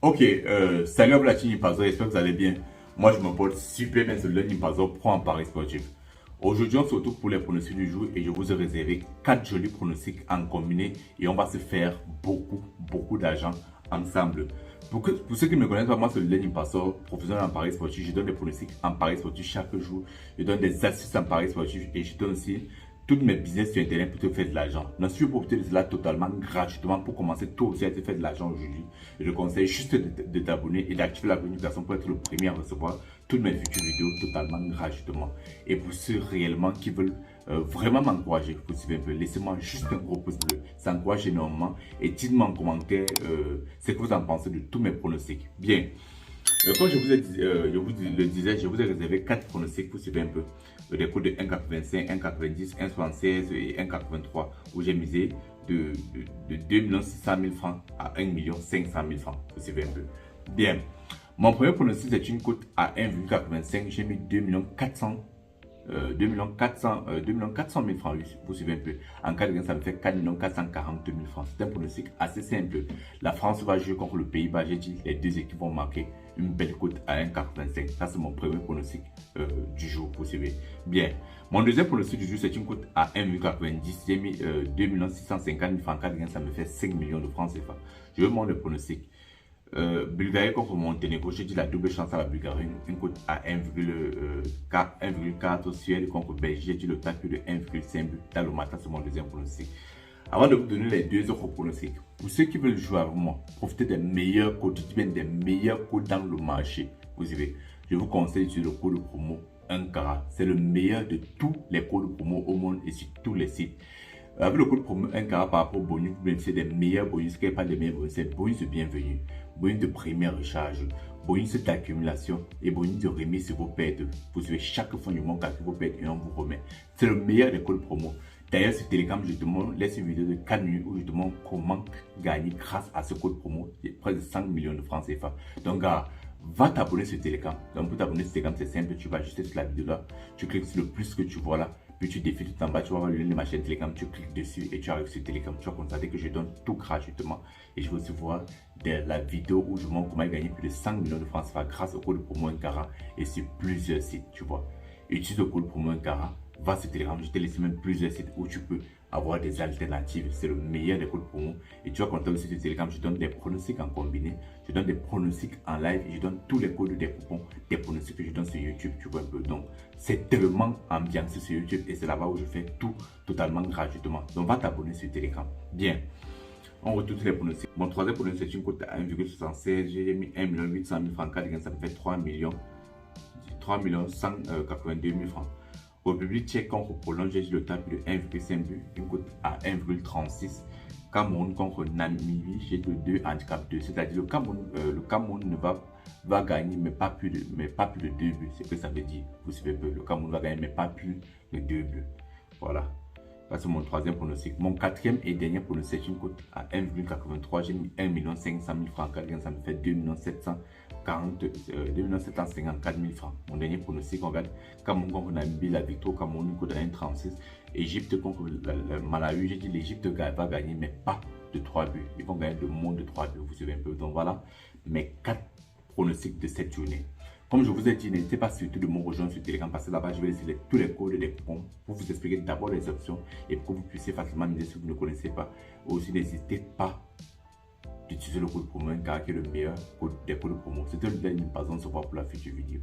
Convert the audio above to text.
Ok, salut à vous la team Impazo, j'espère que vous allez bien. Moi je me porte super bien sur le Impazo Pro en Paris sportif. Aujourd'hui on se retrouve pour les pronostics du jour et je vous ai réservé 4 jolis pronostics en combiné et on va se faire beaucoup d'argent ensemble. Pour ceux qui ne me connaissent pas, moi c'est le Impazo, professionnel en Paris sportif. Je donne des pronostics en Paris sportif chaque jour. Je donne des astuces en Paris sportif et je donne aussi toutes mes business sur internet pour te faire de l'argent. Non, si tu veux profiter de cela totalement gratuitement pour commencer toi aussi à te faire de l'argent aujourd'hui, je te conseille juste de t'abonner et d'activer la notification pour être le premier à recevoir toutes mes futures vidéos totalement gratuitement. Et pour ceux réellement qui veulent vraiment m'encourager, vous suivez un peu, laissez-moi juste un gros pouce bleu, ça encourage énormément et dites-moi en commentaire ce que vous en pensez de tous mes pronostics. Bien. Comme je vous le disais, je vous ai réservé 4 pronostics pour suivre un peu. Des codes de 1,85, 1,90, 1,76 et 1,83 où j'ai misé de 2 600 000 francs à 1 500 000 francs. Vous suivez un peu. Bien. Mon premier pronostic c'est une cote à 1,85. J'ai mis 2 400 000 francs, vous suivez un peu. En cas de gain, ça me fait 4 442 000 francs. C'est un pronostic assez simple. La France va jouer contre le Pays-Bas. J'ai dit les deux équipes vont marquer une belle cote à 1,85. Ça, c'est mon premier pronostic du jour, vous suivez. Bien. Mon deuxième pronostic du jour, c'est une cote à 1,90. J'ai mis 2 650 000 francs. En cas de gain, ça me fait 5 millions de francs CFA. Je veux mon pronostic. Bulgarie contre Monténégro, j'ai dit la double chance à la Bulgarie, une cote à 1,4. Suède contre Belgique, j'ai dit le tapis de 1,5 but dans le matin, c'est mon deuxième pronostic. Avant de vous donner les deux autres pronostics, pour ceux qui veulent jouer avec moi, profitez des meilleurs codes, des meilleurs codes dans le marché. Vous savez, je vous conseille sur le code promo 1 carat. C'est le meilleur de tous les codes promo au monde et sur tous les sites. Avec le code promo 1 carat par rapport au bonus, vous bénéficiez des meilleurs bonus, qui n'est pas des meilleurs bonus, c'est bonus de bienvenue, bonus de première recharge, bonus d'accumulation et bonus de remise sur vos pertes. Vous suivez chaque fois du monde calcule vos pertes et on vous remet. C'est le meilleur des codes promo. D'ailleurs, sur Telegram, je demande, laisse une vidéo de 4 minutes où je demande comment gagner grâce à ce code promo. Il y a près de 5 millions de francs CFA. Donc, gars, va t'abonner sur Telegram. Donc, pour t'abonner sur Telegram, c'est simple. Tu vas juste sur la vidéo là. Tu cliques sur le plus que tu vois là. Puis tu défiles tout en bas, tu vas voir le lien de ma chaîne Telegram, tu cliques dessus et tu arrives sur Telegram. Tu vas constater que je donne tout gratuitement. Et je vais aussi voir la vidéo où je montre comment gagner plus de 5 millions de francs CFA grâce au code promo 1 et sur plusieurs sites, tu vois. Utilise le code promo 1 va sur Telegram, je t'ai laissé même plusieurs sites où tu peux avoir des alternatives. C'est le meilleur des codes promo. Et tu vas constater aussi sur Telegram, je donne des pronostics en combiné, je donne des pronostics en live et je donne tous les codes des coupons, des pronostics que je donne sur YouTube, tu vois un peu. Donc, c'est tellement ambiancé sur YouTube et c'est là-bas où je fais tout totalement gratuitement. Donc, va t'abonner sur Telegram. Bien. On retrouve tous les pronostics. Mon troisième pronostic, c'est une cote à 1,76. J'ai mis 1 800 000 francs. Ça me fait 3 182 000 francs. République tchèque contre Pologne, j'ai dit le tapis de 1,5 but, une cote à 1,36. Cameroun contre Namibie, j'ai le 2 handicap 2. C'est-à-dire le Cameroun va gagner, mais pas plus de 2 buts. C'est ce que ça veut dire. Vous savez peu, le Cameroun va gagner, mais pas plus de 2 buts. Voilà. C'est mon troisième pronostic. Mon quatrième et dernier pronostic, c'est une cote à 1,83. J'ai mis 1 500 000 francs. Ça me fait 2 754 000 francs. Mon dernier pronostic, on regarde Cameroun contre Namibie, la victoire Cameroun, une cote à 1,36. Égypte contre le Malawi, j'ai dit l'Égypte va gagner, mais pas de 3 buts. Ils vont gagner de moins de 3 buts, vous savez un peu. Donc voilà mes 4 pronostics de cette journée. Comme je vous ai dit, n'hésitez pas surtout de me rejoindre sur Telegram parce que là-bas, je vais laisser tous les codes des coupons pour vous expliquer d'abord les options et pour que vous puissiez facilement miser si vous ne connaissez pas. Aussi, n'hésitez pas d'utiliser le code promo car qui est le meilleur code des codes promo. C'était le dernier, par exemple, se voir pour la future vidéo.